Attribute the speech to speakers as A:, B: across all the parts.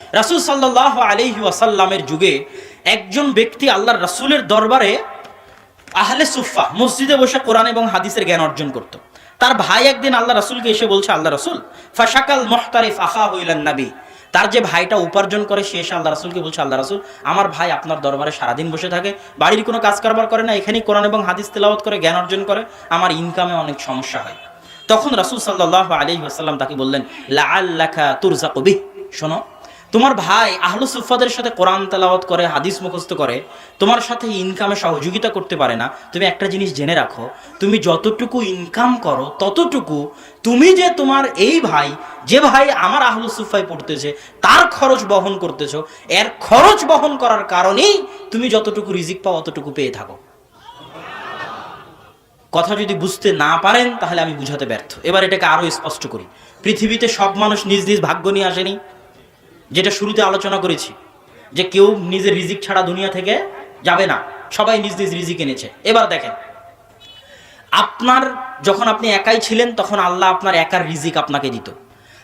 A: রাসূল সাল্লাল্লাহু আলাইহি ওয়াসাল্লামের যুগে একজন ব্যক্তি আল্লাহর রাসূলের দরবারে আহলে সুফফা মসজিদে বসে কোরআন এবং হাদিসের জ্ঞান অর্জন করত। তার ভাই একদিন আল্লাহ রাসূলকে এসে বলছে, আল্লাহ রাসূল ফাশাকাল মুহতারিফ আখাহু ইলান নবী, তার যে ভাইটা উপার্জন করে সে এসে আল্লাহ রাসূলকে বলছে, আল্লাহ রাসূল আমার ভাই আপনার দরবারে সারাদিন বসে থাকে, বাড়ির কোনো কাজ কারবার করে না, এখানেই কোরআন এবং হাদিস তেলাওয়াত করে জ্ঞান অর্জন করে, আমার ইনকামে অনেক সমস্যা হয়। তখন রাসূল সাল্লাল্লাহু আলাইহি ওয়াসাল্লাম তাকে বললেন, লাআল্লাকা তুরযাকু বিহ, শোনো তোমার ভাই আহলু সুফফাদের সাথে কোরআন তেলাওয়াত করে, হাদিস মুখস্থ করে, তোমার সাথে ইনকামে সহযোগিতা করতে পারে না। তুমি একটা জিনিস জেনে রাখো, তুমি যতটুকু ইনকাম করো ততটুকু তুমি যে তোমার এই ভাই, যে ভাই আমার আহলু সুফফায় পড়তেছে তার খরচ বহন করতেছো, এর খরচ বহন করার কারণেই তুমি যতটুকু রিজিক পাও অতটুকু পেয়ে থাকো। কথা যদি বুঝতে না পারেন তাহলে আমি বুঝাতে ব্যর্থ। এবার এটাকে আরো স্পষ্ট করি। পৃথিবীতে সব মানুষ নিজ নিজ ভাগ্য নিয়ে আসেনি, যেটা শুরুতে আলোচনা করেছি যে কেউ নিজের রিজিক ছাড়া দুনিয়া থেকে যাবে না, সবাই নিজ নিজ রিজিক এনেছে। এবার দেখেন, আপনার যখন আপনি একাই ছিলেন তখন আল্লাহ আপনার একার রিজিক আপনাকে দিত।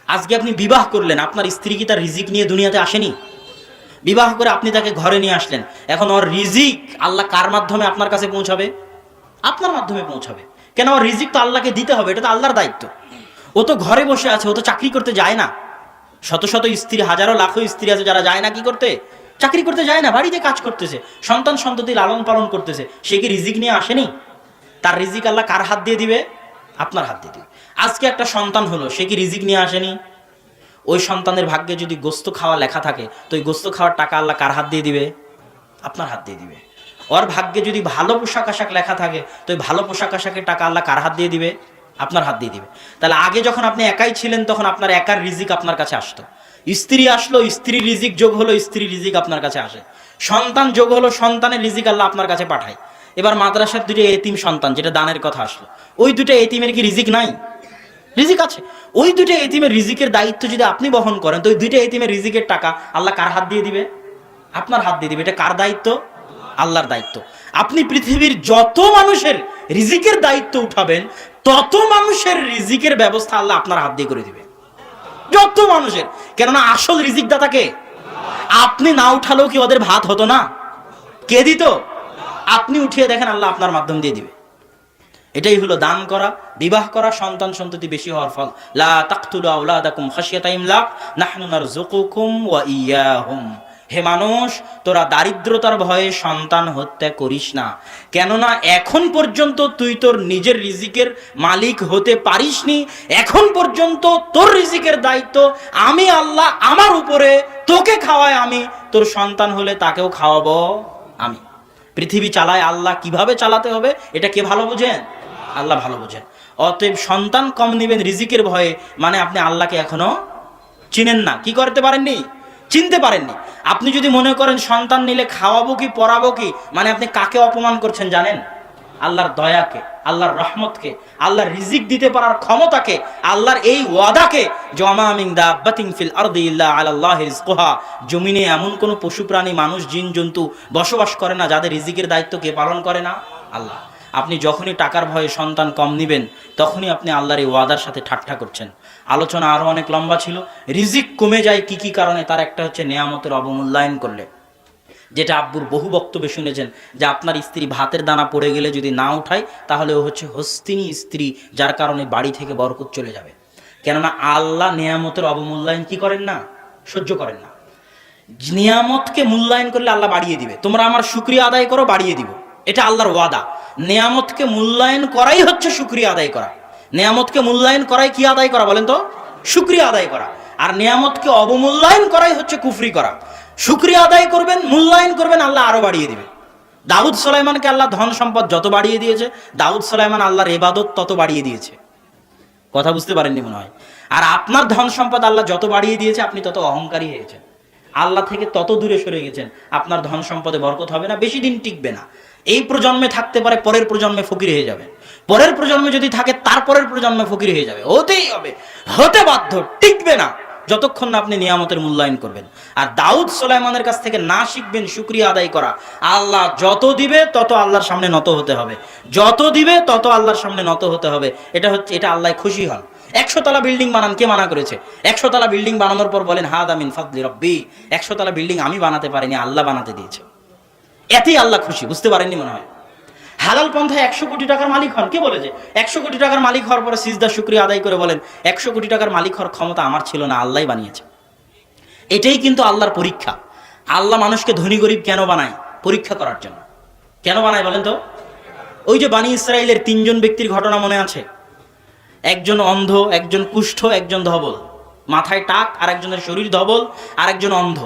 A: আজকে আপনি বিবাহ করলেন, আপনার স্ত্রী কি তার রিজিক নিয়ে দুনিয়াতে আসেনি? বিবাহ করে আপনি তাকে ঘরে নিয়ে আসলেন, এখন ওর রিজিক আল্লাহ কার মাধ্যমে আপনার কাছে পৌঁছাবে? আপনার মাধ্যমে পৌঁছাবে। কেন? ওর রিজিক তো আল্লাহকে দিতে হবে, এটা তো আল্লাহর দায়িত্ব। ও তো ঘরে বসে আছে, ও তো চাকরি করতে যায় না। শত শত স্ত্রী, হাজারো লাখো স্ত্রী আছে যারা যায় না কি করতে? চাকরি করতে যায় না, বাড়িতে কাজ করতেছে, সন্তান সন্ততি লালন পালন করতেছে। সে কি রিজিক নিয়ে আসেনি? তার রিজিক আল্লাহ কার হাত দিয়ে দিবে? আপনার হাত দিয়ে দিবে। আজকে একটা সন্তান হলো, সে কি রিজিক নিয়ে আসেনি? ওই সন্তানের ভাগ্যে যদি গোস্ত খাওয়া লেখা থাকে তো ওই গোস্ত খাওয়ার টাকা আল্লাহ কার হাত দিয়ে দিবে? আপনার হাত দিয়ে দিবে। ওর ভাগ্যে যদি ভালো পোশাক আশাক লেখা থাকে তো ওই ভালো পোশাক আশাকের টাকা আল্লাহ কার হাত দিয়ে দিবে? আপনার হাত দিয়ে দিবে। তাহলে আগে যখন আপনি একাই ছিলেন তখন আপনার একার রিজিক আপনার কাছে আসতো। স্ত্রী আসলো, স্ত্রীর রিজিক যোগ হলো, স্ত্রীর রিজিক আপনার কাছে আসে। সন্তান যোগ হলো, সন্তানের রিজিক আল্লাহ আপনার কাছে পাঠায়। এবার মাদ্রাসার দুটো এতিম সন্তান, যেটা দানের কথা আসলো, ওই দুটো এতিমের কি রিজিক নাই? রিজিক আছে। ওই দুটো এতিমের রিজিকের দায়িত্ব যদি আপনি বহন করেন তো ওই দুটো এতিমের রিজিকের টাকা আল্লাহ কার হাত দিয়ে দিবে? আপনার হাত দিয়ে দিবে। এটা কার দায়িত্ব? আল্লাহর দায়িত্ব। আপনি পৃথিবীর যত মানুষের রিজিকের দায়িত্ব উঠাবেন তত মানুষের রিজিকের ব্যবস্থা আল্লাহ আপনার হাত দিয়ে করে দিবে, যত মানুষের। কেননা আসল রিজিক দাতাকে আপনি না উঠালেও কি ওদের ভাত হতো না? কে দিত? আপনি উঠিয়ে দেখেন, আল্লাহ আপনার মাধ্যম দিয়ে দিবে। এটাই হলো দান করা, বিবাহ করা, সন্তান সন্ততি বেশি হওয়ার ফল। লা তাকতুলু আওলাদাকুম খাশিয়াতা ইমলাক নাহনু নারযুকুকুম ওয়া ইয়াহুম। হে মানুষ, তোরা দারিদ্রতার ভয়ে সন্তান হত্যা করিস না, কেননা এখন পর্যন্ত তুই তোর নিজের রিজিকের মালিক হতে পারিসনি। এখন পর্যন্ত তোর রিজিকের দায়িত্ব আমি আল্লাহ আমার উপরে, তোকে খাওয়ায় আমি, তোর সন্তান হলে তাকেও খাওয়াবো আমি। পৃথিবী চালায় আল্লাহ, কিভাবে চালাতে হবে এটা কে ভালো বোঝেন? আল্লাহ ভালো বোঝেন। অতএব সন্তান কম নেবেন রিজিকের ভয়ে, মানে আপনি আল্লাহকে এখনো চিনেন না। কি করতে পারেননি? চিনতে পারেননি। আপনি যদি মনে করেন সন্তান নিলে খাওয়াবো কি পড়াবো কি, মানে আপনি কাকে অপমান করছেন জানেন? আল্লাহর দয়াকে, আল্লাহর রহমতকে, আল্লাহর রিজিক দিতে পারার ক্ষমতাকে, আল্লাহর এই ওয়াদাকে। জামা মিন দাব্বাতিন ফিল আরদি ইল্লা আলাল্লাহি রিজকুহা। জমিনে এমন কোন পশু প্রাণী, মানুষ, জিন জন্তু বসবাস করে না যাদের রিজিকের দায়িত্ব কে পালন করে না? আল্লাহ। আপনি যখনই টাকার ভয়ে সন্তান কম নেবেন তখনই আপনি আল্লাহর এই ওয়াদার সাথে ঠাট্টা করছেন। আলোচনা আরো অনেক লম্বা ছিল। রিজিক কমে যায় কি কি কারণে, তার একটা হচ্ছে নেয়ামতের অবমূল্যায়ন করলে। যেটা আব্বুর বহু বক্তব্যে শুনেছেন যে আপনার স্ত্রী ভাতের দানা পড়ে গেলে যদি না উঠায় তাহলে ও হচ্ছে হস্তিনী স্ত্রী, যার কারণে বাড়ি থেকে বরকত চলে যাবে। কেননা আল্লাহ নেয়ামতের অবমূল্যায়ন কি করেন না? সহ্য করেন না। নিয়ামতকে মূল্যায়ন করলে আল্লাহ বাড়িয়ে দিবে। তোমরা আমার শুকরিয়া আদায় করো, বাড়িয়ে দিব, এটা আল্লাহর ওয়াদা। নেয়ামতকে মূল্যায়ন করাই হচ্ছে শুকরিয়া আদায় করা। নেয়ামতকে মূল্যায়ন করাই কি আদায় করা বলেন তো? শুকরিয়া আদায় করা। আর নেয়ামতকে অবমূল্যায়ন করাই হচ্ছে কুফরি করা। শুকরিয়া আদায় করবেন, মূল্যায়ন করবেন, আল্লাহ আরো বাড়িয়ে দিবে। দাউদ সুলাইমানকে আল্লাহ ধন সম্পদ যত বাড়িয়ে দিয়েছে, দাউদ সুলাইমান আল্লাহর ইবাদত তত বাড়িয়ে দিয়েছে। কথা বুঝতে পারেননি মনে হয়। আর আপনার ধন সম্পদ আল্লাহ যত বাড়িয়ে দিয়েছে আপনি তত অহংকারী হয়েছেন, আল্লাহ থেকে তত দূরে সরে গেছেন। আপনার ধন সম্পদে বরকত হবে না, বেশি দিন টিকবে না। এই প্রজন্মে থাকতে পারে, পরের প্রজন্মে ফকির হয়ে যাবে। পরের প্রজন্মে যদি থাকে তারপরের প্রজন্মে ফকির হয়ে যাবে। হতেই হবে, হতে বাধ্য, টিকবে না যতক্ষণ না আপনি নিয়ামতের মূল্যায়ন করবেন। আর দাউদ সুলাইমানের কাছ থেকে না শিখবেন শুকরিয়া আদায় করা। আল্লাহ যত দিবে তত আল্লাহর সামনে নত হতে হবে, যত দিবে তত আল্লাহর সামনে নত হতে হবে। এটা আল্লাহ খুশি হন। 100 তলা বিল্ডিং বানান, কে মানা করেছে? 100 তলা বিল্ডিং বানানোর পর বলেন হাদা মিন ফাদলি রব্বি, 100 তলা বিল্ডিং আমি বানাতে পারিনি, আল্লাহ বানাতে দিয়েছে। এতেই আল্লাহ খুশি, বুঝতে পারেননি মনে হয়। হালাল পন্থায় 100 কোটি টাকার মালিক হন, কে বলেছে? 100 কোটি টাকার মালিক হওয়ার পরে সিজদা শুকরিয়া আদায় করে বলেন 100 কোটি টাকার মালিক হওয়ার ক্ষমতা আমার ছিল না, আল্লাহই বানিয়েছে। এটাই কিন্তু আল্লাহর পরীক্ষা। আল্লাহ মানুষকে ধনী গরিব কেন বানায়? পরীক্ষা করার জন্য। কেন বানায় বলেন তো? ওই যে বানি ইসরাইলের 3 জন ব্যক্তির ঘটনা মনে আছে? একজন অন্ধ, একজন কুষ্ঠ, একজন ধবল, মাথায় টাক, আর একজনের শরীর ধবল, আর একজন অন্ধ।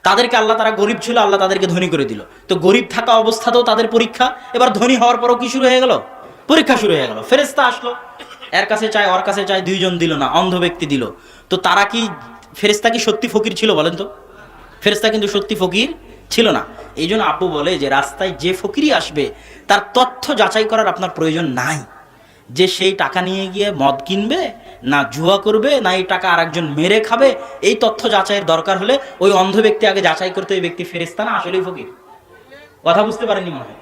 A: তাদেরকে আল্লাহ, তারা গরিব ছিল, আল্লাহ তাদেরকে ধনী করে দিল। তো গরিব থাকা অবস্থাতেও তাদের পরীক্ষা, এবার ধনী হওয়ার পরও কি শুরু হয়ে গেল? পরীক্ষা শুরু হয়ে গেল। ফেরেশতা আসলো, এর কাছে চায়, ওর কাছে চায়, 2 জন দিল না, অন্ধ ব্যক্তি দিল। তো তারা কি, ফেরেশতা কি সত্যি ফকির ছিল বলেন তো? ফেরেশতা কিন্তু সত্যি ফকির ছিল না। এই জন্য আব্বু বলে যে রাস্তায় যে ফকিরই আসবে তার তথ্য যাচাই করার আপনার প্রয়োজন নাই, যে সেই টাকা নিয়ে গিয়ে মদ কিনবে না জুয়া করবে না এই টাকা আরেকজন মেরে খাবে। এই তথ্য যাচাইয়ের দরকার হলে ওই অন্ধ ব্যক্তি আগে যাচাই করতে, ওই ব্যক্তি ফেরেশতা না আসলেই ফকির। কথা বুঝতে পারেননি মনে হয়?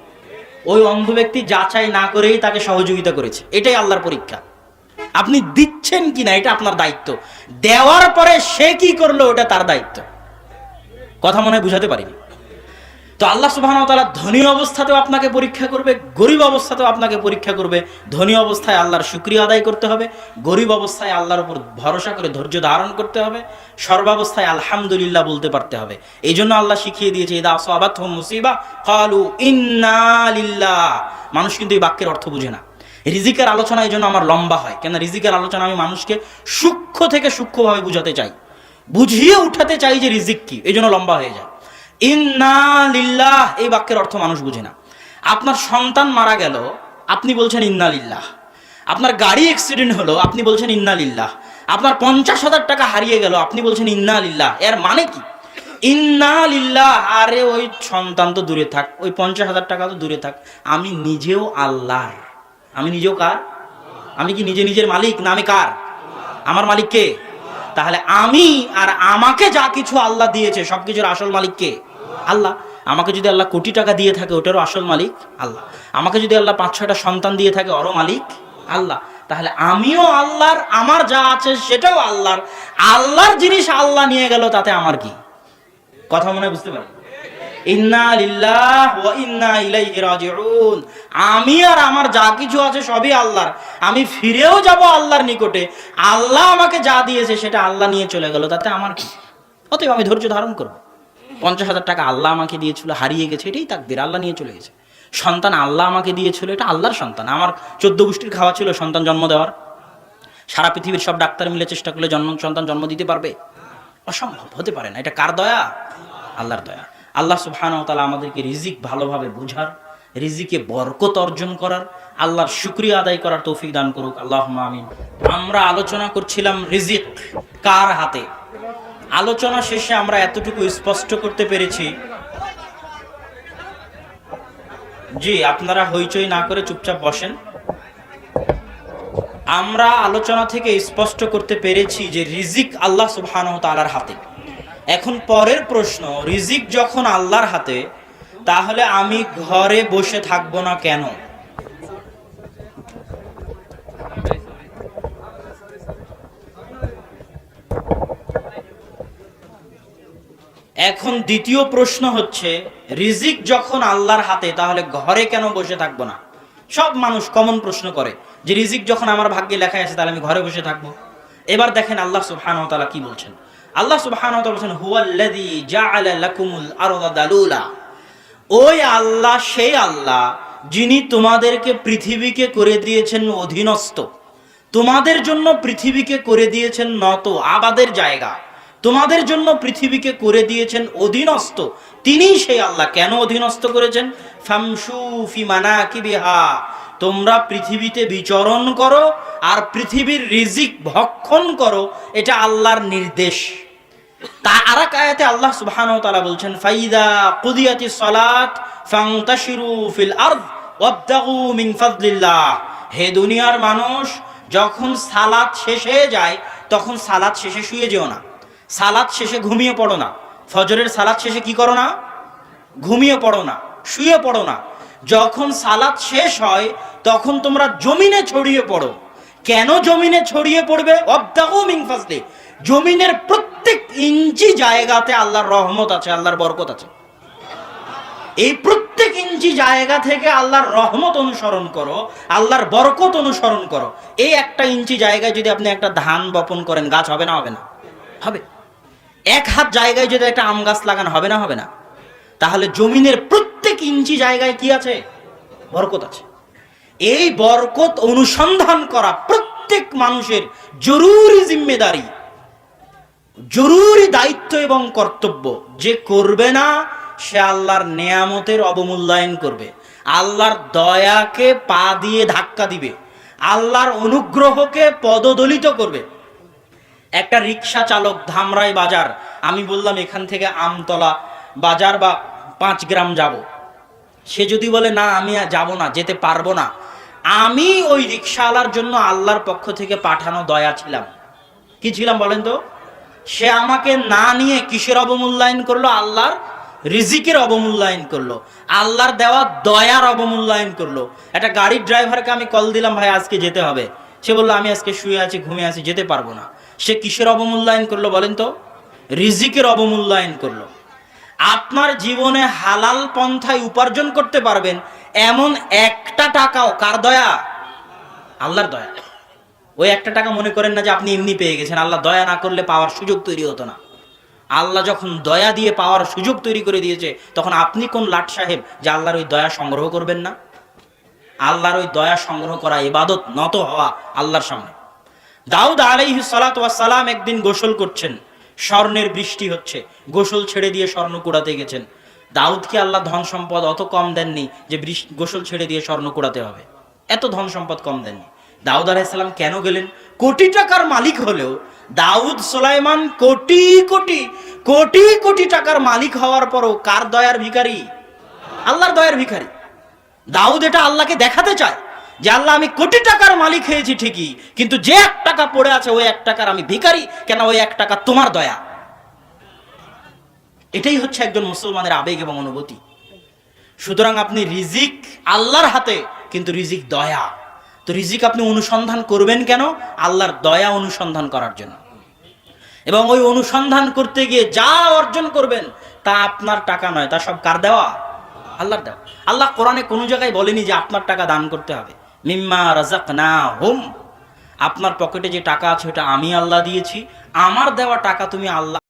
A: ওই অন্ধ ব্যক্তি যাচাই না করেই তাকে সহযোগিতা করেছে। এটাই আল্লাহর পরীক্ষা। আপনি দিচ্ছেন কিনা এটা আপনার দায়িত্ব, দেওয়ার পরে সে কি করলো ওটা তার দায়িত্ব। কথা মনে হয় বুঝাতে পারিনি। তো আল্লাহ সুবহানাহু ওয়া তাআলা ধনী অবস্থাতেও আপনাকে পরীক্ষা করবে, গরিব অবস্থাতেও আপনাকে পরীক্ষা করবে। ধনী অবস্থায় আল্লাহর শুকরিয়া আদায় করতে হবে, গরিব অবস্থায় আল্লাহর উপর ভরসা করে ধৈর্য ধারণ করতে হবে, সর্বাবস্থায় আলহামদুলিল্লাহ বলতে পারতে হবে। এই জন্য আল্লাহ শিখিয়ে দিয়েছে ইদা আসাবাতহুম মুসিবা ক্বালু ইন্না লিল্লাহ। মানুষ কিন্তু এই বাক্যের অর্থ বুঝে না। রিজিকের আলোচনা এই জন্য আমার লম্বা হয়, কেন রিজিকের আলোচনা আমি মানুষকে সূক্ষ্ম থেকে সূক্ষ্মভাবে বুঝাতে চাই, বুঝিয়ে উঠাতে চাই যে রিজিক কি, এই জন্য লম্বা হয়ে যায়। ইন্না লিল্লাহ এই বাক্যের অর্থ মানুষ বুঝে না। আপনার সন্তান মারা গেল, আপনি বলছেন ইন্না লিল্লাহ। আপনার গাড়ি অ্যাক্সিডেন্ট হলো, আপনি বলছেন ইন্না লিল্লাহ। আপনার 50,000 টাকা হারিয়ে গেল, আপনি বলছেন ইন্না লিল্লাহ। এর মানে কি? ইন্না লিল্লাহ। আরে ওই সন্তান তো দূরে থাক, ওই 50,000 টাকা তো দূরে থাক, আমি নিজেও আল্লাহর। আমি নিজেও কার? আমি কি নিজে নিজের মালিক না আমি কার? আমার মালিক কে? তাহলে আমি আর আমাকে যা কিছু আল্লাহ দিয়েছে সবকিছুর আসল মালিক কে? আল্লাহ। আমাকে যদি আল্লাহ কোটি টাকা দিয়ে থাকে ওটারও আসল মালিক আল্লাহ। আমাকে যদি আল্লাহ 5-6টা সন্তান দিয়ে থাকে ওরও মালিক আল্লাহ। তাহলে আমিও আল্লাহর, আমার যা আছে সেটাও আল্লাহর। আল্লাহর জিনিস আল্লাহ নিয়ে গেল, তাতে আমার কি? কথা মনে বুঝতে পারেন? ইন্না লিল্লাহ ওয়া ইন্না ইলাইহি রাজিউন। আমি আর আমার যা কিছু আছে সবই আল্লাহর, আমি ফিরেও যাব আল্লাহর নিকটে। আল্লাহ আমাকে যা দিয়েছে সেটা আল্লাহ নিয়ে চলে গেল, তাতে আমার কি? অতএব আমি ধৈর্য ধারণ করব। 50,000 টাকা আল্লাহ আমাকে দিয়েছিল, হারিয়ে গেছে, এটাই তাকদীর, আল্লাহ নিয়ে চলে গেছে। সন্তান আল্লাহ আমাকে দিয়েছিল, এটা আল্লাহর সন্তান। আমার 14 গোষ্ঠীর খাওয়া ছিল সন্তান জন্ম দেওয়ার। সারা পৃথিবীর সব ডাক্তার মিলে চেষ্টা করলে সন্তান জন্ম দিতে পারবে? অসম্ভব, হতে পারে না। এটা কার দয়া? আল্লাহর দয়া। আল্লাহ সুবহানাহু ওয়া তাআলা আমাদেরকে রিজিক ভালোভাবে বোঝার, রিজিকে বরকত অর্জন করার, আল্লাহর শুকরিয়া আদায় করার তৌফিক দান করুক, আল্লাহুম্মা আমিন। আমরা আলোচনা করছিলাম রিজিক কার হাতে। আলোচনা শেষে আমরা এতটুকু স্পষ্ট করতে পেরেছি, জি আপনারা হইচই না করে চুপচাপ বসেন। আমরা আলোচনা থেকে স্পষ্ট করতে পেরেছি যে রিজিক আল্লাহ সুবহানাহু ওয়া তাআলার হাতে। এখন পরের প্রশ্ন, রিজিক যখন আল্লাহর হাতে, তাহলে আমি ঘরে বসে থাকবো না কেন? এখন দ্বিতীয় প্রশ্ন হচ্ছে, রিজিক যখন আল্লাহর হাতে তাহলে ঘরে কেন বসে থাকবো না? সব মানুষ কমন প্রশ্ন করে যে রিজিক যখন আমার ভাগ্যে লেখাই আছে তাহলে আমি ঘরে বসে থাকবো। এবার দেখেন আল্লাহ সুবহানাহু ওয়া তাআলা কি বলছেন। আল্লাহ সুবহানাহু ওয়া তাআলা বলেন হুয়াল্লাযী জাআলা লাকুমুল আরদা দালুলা। ওই আল্লাহ সেই আল্লাহ যিনি তোমাদেরকে পৃথিবীকে করে দিয়েছেন অধীনস্থ, তোমাদের জন্য পৃথিবীকে করে দিয়েছেন নত আবাদের জায়গা, তোমাদের জন্য পৃথিবীকে করে দিয়েছেন অধীনস্থ। তিনিই সেই আল্লাহ। কেন অধীনস্থ করেছেন? ফামশু ফি মানাকিবিহা, তোমরা পৃথিবীতে বিচরণ করো আর পৃথিবীর রিজিক ভক্ষণ করো, এটা আল্লাহর নির্দেশ। তা আরেক আয়াতে আল্লাহ সুবহানাহু ওয়া তাআলা বলছেন ফাইদা কুদিয়াতিস সালাত ফান্তাশিরু ফিল আরদ ওয়াবতাগু মিন ফাদলিল্লাহ। হে দুনিয়ার মানুষ, যখন সালাত শেষ হয়ে যায় তখন সালাত শেষে শুয়ে যেও না, সালাত শেষে ঘুমিয়ে পড়ো না। ফজরের সালাত শেষে কি করো না? ঘুমিয়ে পড়ো না, শুয়ে পড়ো না। যখন সালাত শেষ হয় তখন তোমরা জমিনে ছড়িয়ে পড়ো, কেন জমিনে ছড়িয়ে পড়বে? ওয়াবতাগু মিন ফাজলি, জমিনের প্রত্যেক ইঞ্চি জায়গাতে আল্লাহর রহমত আছে, আল্লাহর বরকত আছে। এই প্রত্যেক ইঞ্চি জায়গা থেকে আল্লাহর রহমত অনুসরণ করো, আল্লাহর বরকত অনুসরণ করো। এই একটা ইঞ্চি জায়গায় যদি আপনি একটা ধান বপন করেন, গাছ হবে না হবে না? হবে। এক হাত জায়গায় যদি একটা আম গাছ লাগানো, হবে না হবে না? তাহলে জমিনের প্রত্যেক ইঞ্চি জায়গায় কি আছে? বরকত আছে। এই বরকত অনুসন্ধান করা প্রত্যেক মানুষের জরুরি জিম্মেদারি, জরুরি দায়িত্ব এবং কর্তব্য। যে করবে না সে আল্লাহর নেয়ামতের অবমূল্যায়ন করবে, আল্লাহর দয়াকে পা দিয়ে ধাক্কা দিবে, আল্লাহর অনুগ্রহকে পদদলিত করবে। একটা রিক্সা চালক ধামরাই বাজার, আমি বললাম এখান থেকে আমতলা বাজার বা 5 গ্রাম যাব, সে যদি বলে না আমি যাব না, যেতে পারবো না, আমি ওই রিক্সাওয়ালার জন্য আল্লাহর পক্ষ থেকে পাঠানো দয়া ছিলাম। কি ছিলাম বলেন তো? সে আমাকে না নিয়ে কিসের অবমূল্যায়ন করলো? আল্লাহর রিজিকের অবমূল্যায়ন করলো, আল্লাহর দেওয়া দয়ার অবমূল্যায়ন করলো। একটা গাড়ির ড্রাইভারকে আমি কল দিলাম, ভাই আজকে যেতে হবে, সে বললো আমি আজকে শুয়ে আছি, ঘুমিয়ে আছি, যেতে পারবো না। সে কিসের অবমূল্যায়ন করলো বলেন তো? রিজিকের অবমূল্যায়ন করলো। আপনার জীবনে হালাল পন্থায় উপার্জন করতে পারবেন এমন একটা টাকাও কার দয়া? আল্লাহর দয়া। ওই একটা টাকা মনে করেন না যে আপনি এমনি পেয়ে গেছেন, আল্লাহ দয়া না করলে পাওয়ার সুযোগ তৈরি হতো না। আল্লাহ যখন দয়া দিয়ে পাওয়ার সুযোগ তৈরি করে দিয়েছে, তখন আপনি কোন লাট সাহেব যে আল্লাহর ওই দয়া সংগ্রহ করবেন না? আল্লাহর ওই দয়া সংগ্রহ করা ইবাদত, নত হওয়া আল্লাহর সামনে। দাউদ আলাইহিস সালাতু ওয়াস সালাম একদিন গোসল করছেন, স্বর্ণের বৃষ্টি হচ্ছে, গোসল ছেড়ে দিয়ে স্বর্ণ কুড়াতে গেছেন। দাউদকে আল্লাহ ধন সম্পদ অত কম দেননি যে গোসল ছেড়ে দিয়ে স্বর্ণ কুড়াতে হবে, এত ধন সম্পদ কম দেননি। দাউদ আলাইহিস সালাম কেন গেলেন? কোটি টাকার মালিক হলেও দাউদ সুলাইমান কোটি কোটি কোটি কোটি টাকার মালিক হওয়ার পরও কার দয়ার ভিখারি? আল্লাহর দয়ার ভিখারি। দাউদ এটা আল্লাহকে দেখাতে চায় যে আল্লাহ আমি কোটি টাকার মালিক হয়েছি ঠিকই, কিন্তু যে 1 টাকা পড়ে আছে ওই 1 টাকার আমি ভিখারি, কেন ওই 1 টাকা তোমার দয়া। এটাই হচ্ছে একজন মুসলমানের আবেগ এবং অনুভূতি। সুতরাং আপনি রিজিক আল্লাহর হাতে, কিন্তু রিজিক দয়া। তো রিজিক আপনি অনুসন্ধান করবেন কেন? আল্লাহর দয়া অনুসন্ধান করার জন্য। এবং ওই অনুসন্ধান করতে গিয়ে যা অর্জন করবেন তা আপনার টাকা নয়, তা সব কার দেওয়া? আল্লাহর দেওয়া। আল্লাহ কোরআনে কোনো জায়গায় বলেনি যে আপনার টাকা দান করতে হবে। মিম্মা রাযাকনাহুম, আপনার পকেটে যে টাকা আছে ওটা আমি আল্লাহ দিয়েছি, আমার দেওয়া টাকা তুমি আল্লাহ